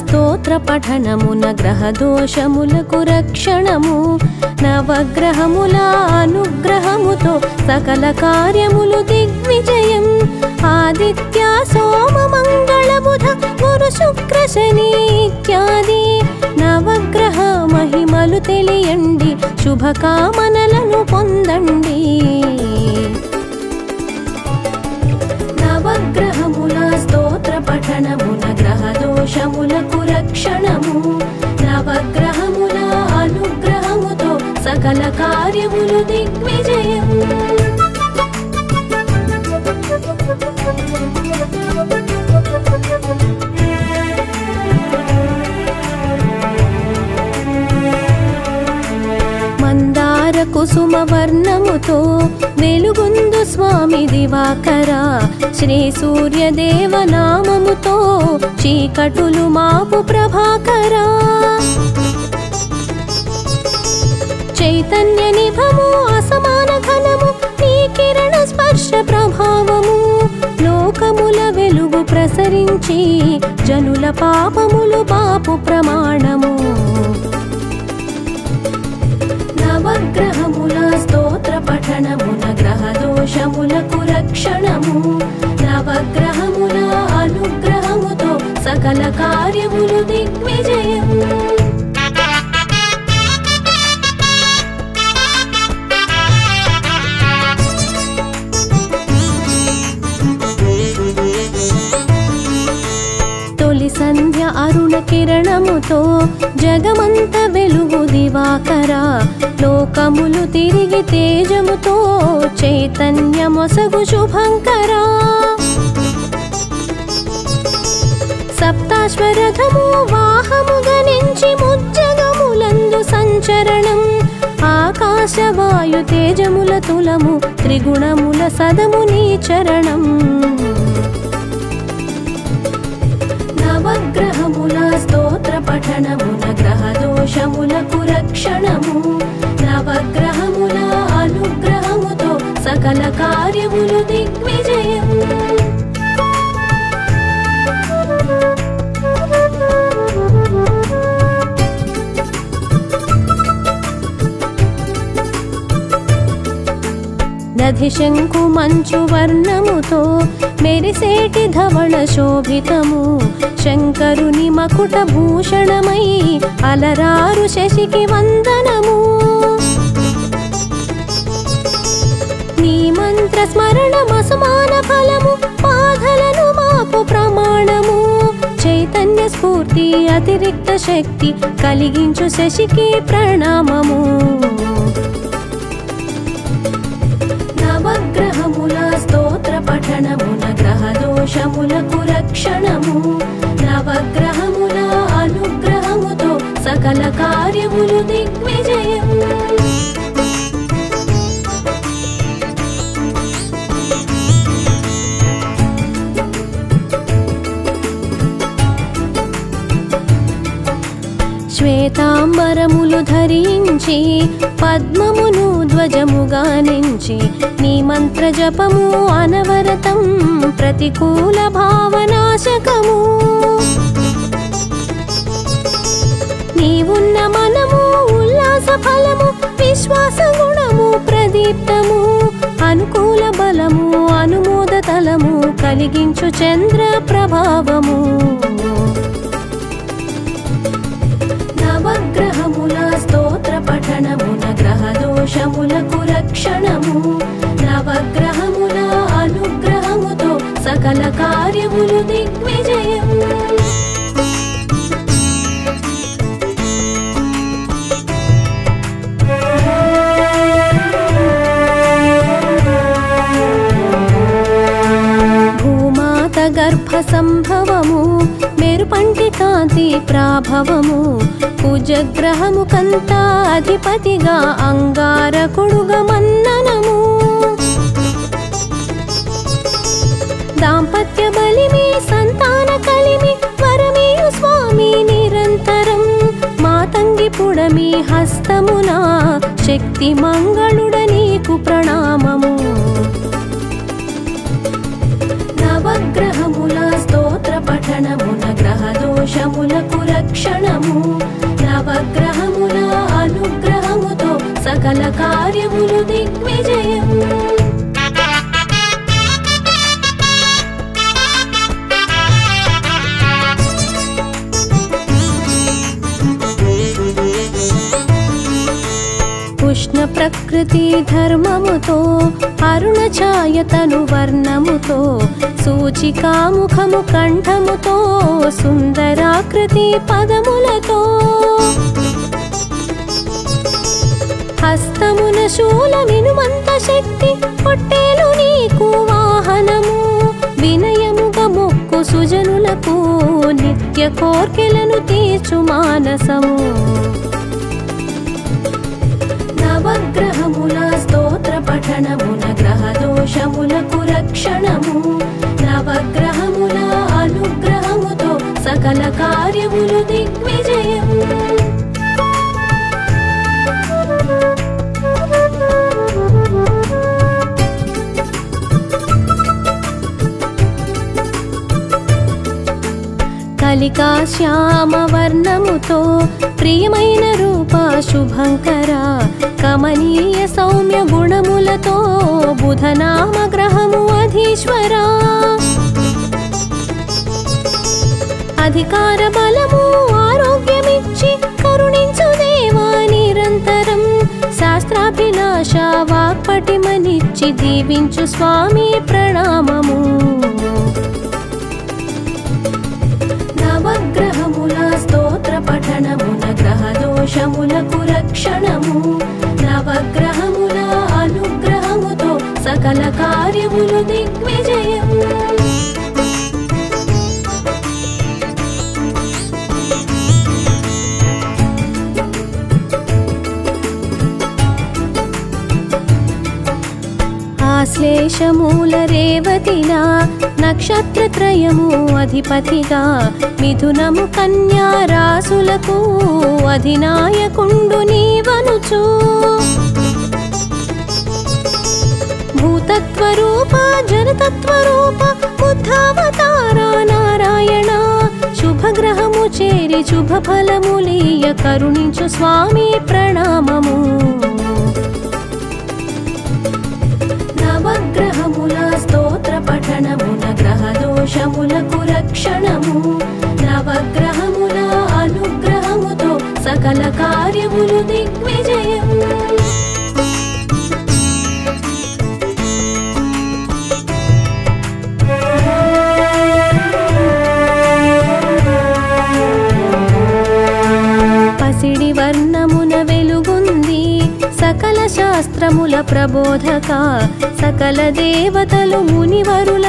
స్తోత్ర పఠనమున గ్రహ దోషములకు రక్షణము నవగ్రహముల అనుగ్రహముతో సకల కార్యములు దిగ్విజయం ఆదిత్య సోమ మంగళ బుధ గురు శుక్ర శని ఇత్యాది నవగ్రహ మహిమలు తెలియండి శుభకామనలను పొందండి నవగ్రహముల స్తోత్ర పఠనమున గ్రహ దోషములకు రక్షణము నవగ్రహముల అనుగ్రహముతో సకల కార్యములు దిగ్విజయం మందార కుసుమ వర్ణముతో వెలుగుందు స్వామి దివాకర శ్రీ సూర్యదేవ నామముతో చీకటులు మాపు ప్రభాకర చైతన్య నిభము అసమాన ఘనము నీ కిరణ స్పర్శ ప్రభావము లోకముల వెలుగు ప్రసరించి జనుల పాపములు బాపు ప్రమాణము నవగ్రహముల స్తోత్ర పఠనమున గ్రహ దోషములకు రక్షణము నవగ్రహముల అనుగ్రహముతో సకల కార్యములు దిగ్విజయం సంధ్య అరుణ కిరణముతో జగమంత వెలుగు దివాకర లోకములు తిరిగి తేజముతో చైతన్యమొసగు శుభంకర సప్తాశ్వరథము వాహము గణించి ముజ్జగములందు సంచరణం ఆకాశవాయు తేజముల తులము త్రిగుణముల సదము నీ చరణం నవగ్రహముల స్తోత్ర పఠనమున గ్రహ దోషములకు రక్షణము నవగ్రహముల అనుగ్రహముతో సకల కార్యములు దిగ్విజయం దధి శంకు మంచు వర్ణముతో మెరిసేటి ధవళ శోభితము శంకరుని మకుట భూషణమై అలరారు శశికి వందనము నీ మంత్ర స్మరణమసమాన ఫలము బాధలను మాపు ప్రమాణము చైతన్య స్ఫూర్తి అతిరిక్త శక్తి కలిగించు శశికి ప్రణామము నవగ్రహముల స్తోత్ర పఠనమున గ్రహ దోషములకు రక్షణము నవగ్రహముల అనుగ్రహముతో సకల కార్యములు దిగ్విజయం శ్వేతాంబరములు ధరించి పద్మమును ధ్వజముగానించి నీ మంత్ర జపము అనవరతం ప్రతికూల భావనాశకము నీవున్న మనము ఉల్లాస ఫలము విశ్వాస గుణము ప్రదీప్తము అనుకూల బలము అనుమోద తలము కలిగించు చంద్ర ప్రభావము నవగ్రహముల స్తోత్ర పఠనమున గ్రహ దోషములకు రక్షణము నవగ్రహముల అనుగ్రహముతో సకల కార్యములు దిగ్విజయం భూమాత గర్భ సంభవము మెరుపంటి కాంతి ప్రాభవము కుజగ్రహము కంతా అధిపతిగా అంగారకుడుగా మన్ననము దాంపత్య బలిమి సంతాన కలిమి వరమీయు స్వామి నిరంతరం మాతంగి పుడమి హస్తమున శక్తి మంగళుడ నీకు ప్రణామము నవగ్రహముల స్తోత్ర పఠనమున గ్రహ దోషములకు రక్షణము నవగ్రహముల అనుగ్రహముతో సకల కార్యములు దిగ్విజయం ఉష్ణ ప్రకృతి ధర్మముతో అరుణ ఛాయతను వర్ణముతో సూచికాముఖము కంఠముతో సుందరాకృతి పదములతో హస్తమున శూలమినుమంత శక్తి పొట్టేలు నీకు వాహనము వినయముగా మొక్కు సుజనులకు నిత్య కోర్కెలను తీర్చు మానసము నవగ్రహముల స్తోత్ర పఠనమున గ్రహ దోషములకు రక్షణము నవగ్రహముల అనుగ్రహముతో సకల కార్యములు దిగ్విజయం కలికా శ్యామ వర్ణముతో ప్రియమైన రూప శుభంకర కమనీయ సౌమ్య గుణములతో బుధనామ గ్రహము అధీశ్వర అధికార బలము ఆరోగ్యమిచ్చి కరుణించు దేవా నిరంతరం శాస్త్రాభిలాష వాక్పటిమనిచ్చి దీవించు స్వామి ప్రణామము నవగ్రహముల స్తోత్ర పఠనమున గ్రహ దోషములకు రక్షణము నవగ్రహముల అనుగ్రహముతో సకల కార్యములు దిగ్విజయం ఆశ్లేషమూల రేవతిలా నక్షత్రత్రయము అధిపతిగా మిథునము కన్యా రాసులకు అధినాయకుండు నీవనుచు భూతత్వరూప జనతత్వరూప బుద్ధావతార నారాయణ శుభగ్రహము చేరి శుభ ఫలములీయ కరుణించు స్వామి ప్రణామము నవగ్రహముల స్తోత్ర పఠనమున గ్రహ దోషములకు రక్షణము నవగ్రహముల అనుగ్రహముతో సకల కార్యములు దిగ్విజయం పసిడి వర్ణమున వెలుగుంది సకల శాస్త్రముల ప్రబోధక సకల దేవతలు మునివరుల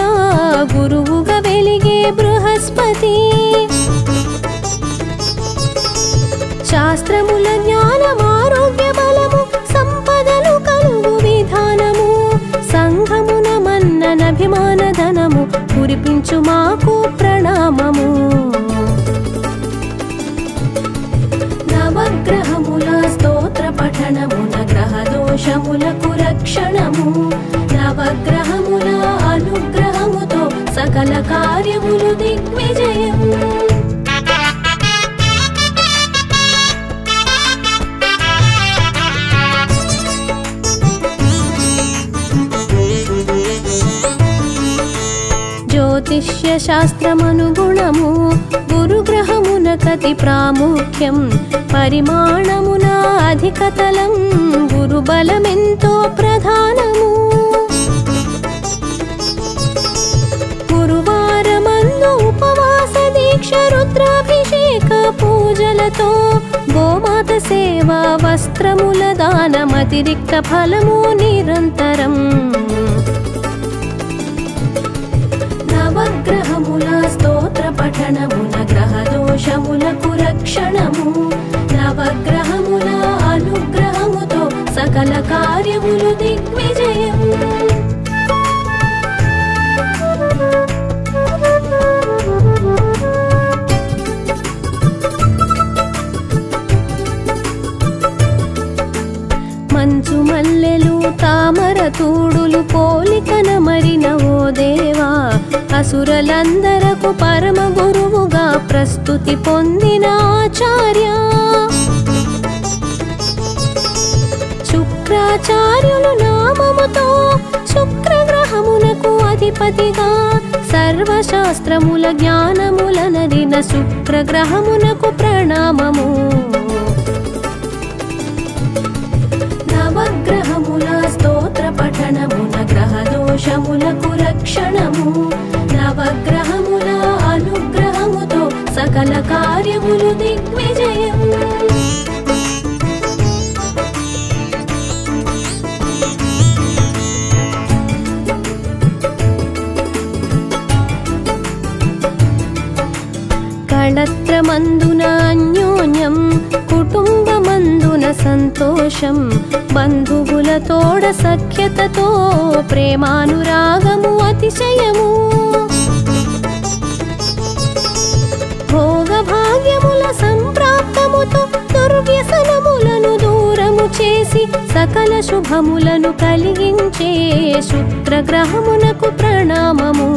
గురువుగా వెలిగే బృహస్పతి శాస్త్రముల జ్ఞానం ఆరోగ్య బలము సంపదలు కలుగు విధానము సంఘమున మన్ననభిమాన ధనము కురిపించు మాకు ప్రణామము నవగ్రహముల స్తోత్ర పఠనమున గ్రహ దోషములకు రక్షణము నవగ్రహముల అనుగ్రహముతో సకల కార్యములు దిగ్విజయం జ్యోతిష్య శాస్త్రమనుగుణము గురుగ్రహమున కతి ప్రాముఖ్యం పరిమాణమున అధికతలం గురుబలమెంతో ప్రధానము గురువారమందు ఉపవాస దీక్ష రుద్రాభిషేక పూజలతో గోమాత సేవ వస్త్రముల దానమతిరిక్త ఫలము నిరంతరం నవగ్రహముల స్తోత్ర పఠనమున గ్రహ దోషములకు రక్షణము నవగ్రహముల అనుగ్రహముతో సకల కార్యములు దిగ్విజయం మంచు మల్లెలు తామర తూడులు పోలికన మరిన ఓ దేవా అసురలందరకు పరమ గురువుగా ప్రస్తుతి పొందిన ఆచార్య శుక్రాచార్యులు నామముతో శుక్రగ్రహమునకు అధిపతిగా సర్వశాస్త్రముల జ్ఞానములనరిన శుక్రగ్రహమునకు ప్రణామము. నవగ్రహముల స్తోత్ర పఠనమున గ్రహ దోషములకు రక్షణము. నవగ్రహముల అనుగ్రహముతో సకల కార్యములు దిగ్విజయము. కళత్రమందున అన్యోన్యం కుటుంబమందున సంతోషం బంధువులతోడ సఖ్యతతో ప్రేమానురాగము అతిశయము. భోగభాగ్యముల సంప్రాప్తముతో దుర్వ్యసనములను దూరము చేసి సకల శుభములను కలిగించే శుక్రగ్రహమునకు ప్రణామము.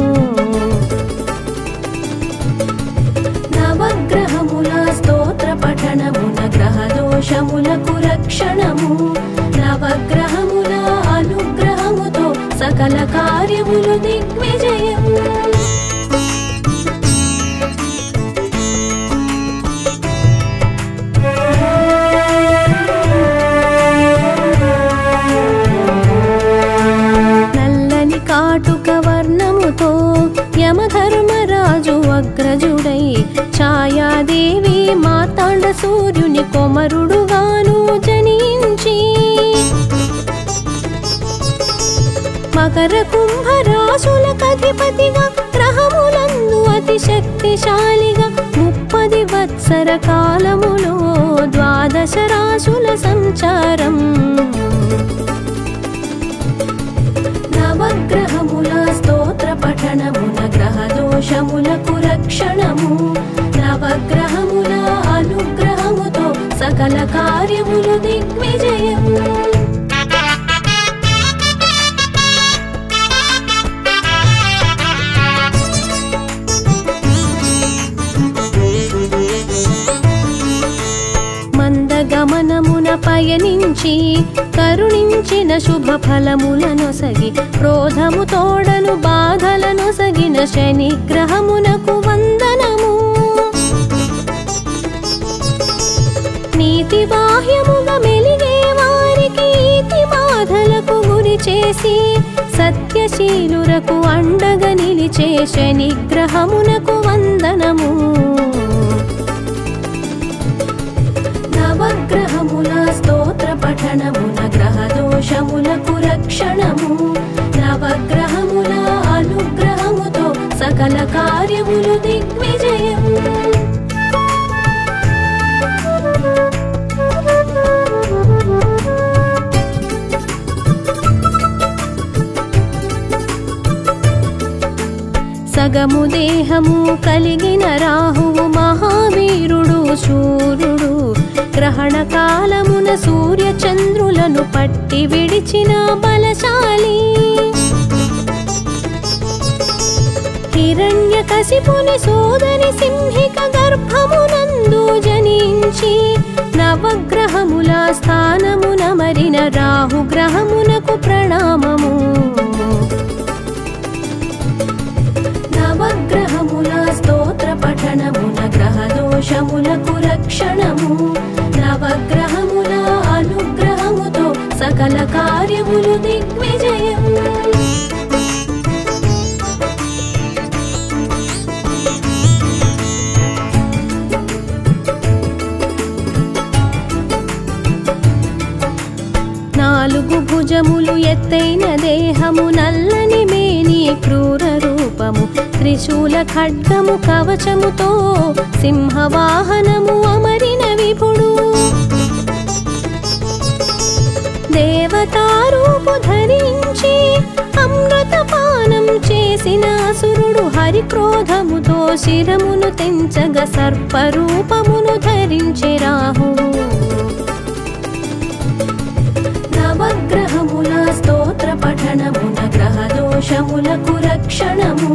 నవగ్రహముల స్తోత్ర పఠనమున గ్రహ దోషములకు రక్షణము. నవగ్రహముల అనుగ్రహముతో సకల కార్యములు దిగ్విజయము. నల్లని కాటుక వర్ణముతో యమధర్మరాజు అగ్రజుడై ఛాయాదేవి మార్తాండ సూర్యుని కొమరుడుగాను జనించి మకర కుంభరాశుల కధిపతిగా గ్రహములందు అతి శక్తిశాలిగా 30 వత్సర కాలములో 12 రాశుల సంచారం. నవగ్రహముల స్తోత్ర పఠనమున గ్రహ దోషములకు రక్షణము. నవగ్రహముల అనుగ్రహముతో సకల కార్యములు దిగ్విజయము. మందగమనమున పయనించి కరుణించిన శుభ ఫలములనొసగి క్రోధము తోడను బాధలనొసగిన శని గ్రహమునకు వందనము. నీతి బాహ్యముగా మెలిగే వారికి ఈతి బాధలకు గురి చేసి సత్యశీలురకు అండగా నిలిచే శని గ్రహమునకు వందనము. నవగ్రహముల స్తోత్ర పఠనమున గ్రహ దోషములకు రక్షణము. నవగ్రహముల అనుగ్రహముతో సకల కార్యములు దిగ్విజయము. సగము దేహము కలిగిన రాహువు మహావీరుడు శూరుడు గ్రహణ కాలమున సూర్య చంద్రులను పట్టి విడిచిన బలశాలి. హిరణ్యకశిపుని సోదరి సింహిక గర్భమునందు జనించి నవగ్రహముల స్థానమున మరిన రాహుగ్రహమునకు ప్రణామము. నవగ్రహముల స్తోత్ర పఠనమున గ్రహ దోషములకు రక్షణము. నవగ్రహముల అనుగ్రహముతో సకల కార్యములు దిగ్విజయము. నాలుగు భుజములు ఎత్తైన దేహము నల్లని మేని క్రూర రూపము త్రిశూల ఖడ్గము కవచముతో సింహవాహనము అమరిన విభుడు. దేవతారూపు ధరించి అమృతపానం చేసిన అసురుడు హరిక్రోధముతో శిరమును తెంచగ సర్పరూపమును ధరించి రాహువు. నవగ్రహముల స్తోత్ర పఠనమున గ్రహ దోషములకు రక్షణము.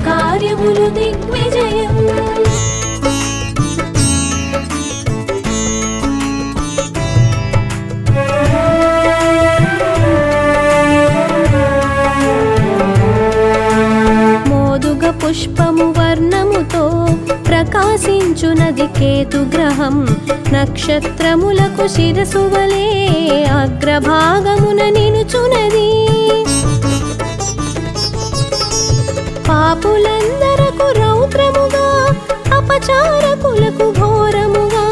కార్యములు దిగ్విజయం. మోదుగ పుష్పము వర్ణముతో ప్రకాశించునది కేతుగ్రహం. నక్షత్రములకు శిరసు వలె అగ్రభాగమున నిలుచునది. పాపులందరకు రౌద్రముగా, అపచారకులకు ఘోరముగా,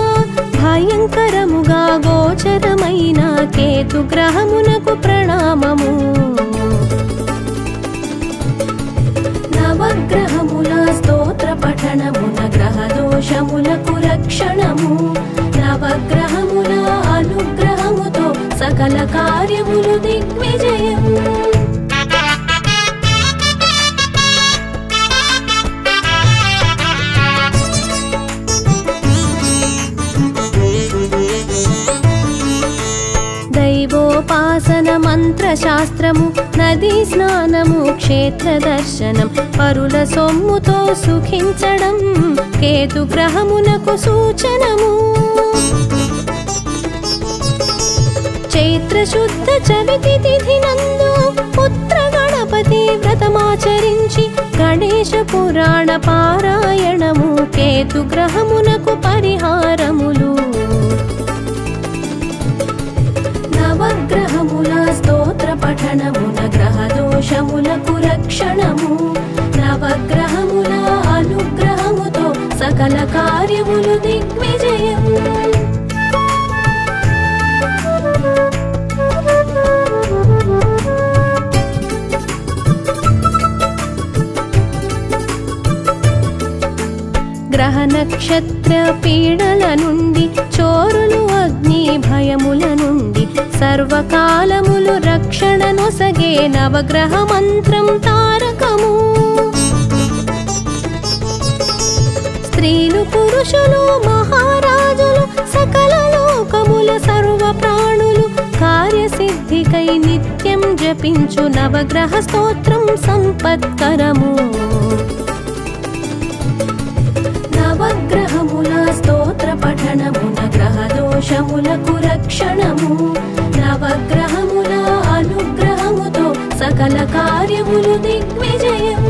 భయంకరముగా గోచరమైన కేతుగ్రహమునకు ప్రణామము. నవగ్రహముల స్తోత్ర పఠనమున గ్రహ దోషములకు రక్షణము. నవగ్రహముల అనుగ్రహముతో సకల కార్యములు దిగ్విజయం. దైవోపాసన మంత్రశాస్త్రము, నదీ స్నానము, క్షేత్ర దర్శనం, పరుల సొమ్ముతో సుఖించడం కేతుగ్రహమునకు సూచనము. చైత్ర శుద్ధ చవితి తిథి నందు పుత్ర గణపతి వ్రతమాచరించి గణేశ పురాణ పారాయణము కేతుగ్రహమునకు పరిహారములు. నవగ్రహముల స్తోత్ర పఠనమున గ్రహ దోషములకు రక్షణము. నవగ్రహముల అనుగ్రహముతో సకల కార్యములు దిగ్విజయం. గ్రహ నక్షత్ర పీడల నుండి, చోరులు అగ్ని భయముల నుండి సర్వకాలములు రక్షణ నొసగే నవగ్రహ మంత్రం తారకము. స్త్రీలు పురుషులు మహారాజులు సకల లోకముల సర్వ ప్రాణులు కార్యసిద్ధికై నిత్యం జపించు నవగ్రహ స్తోత్రం సంపత్కరము. నవగ్రహముల స్తోత్ర పఠనమున గ్రహ దోషములకు రక్షణము. నవగ్రహముల అనుగ్రహముతో సకల కార్యములు దిగ్విజయం.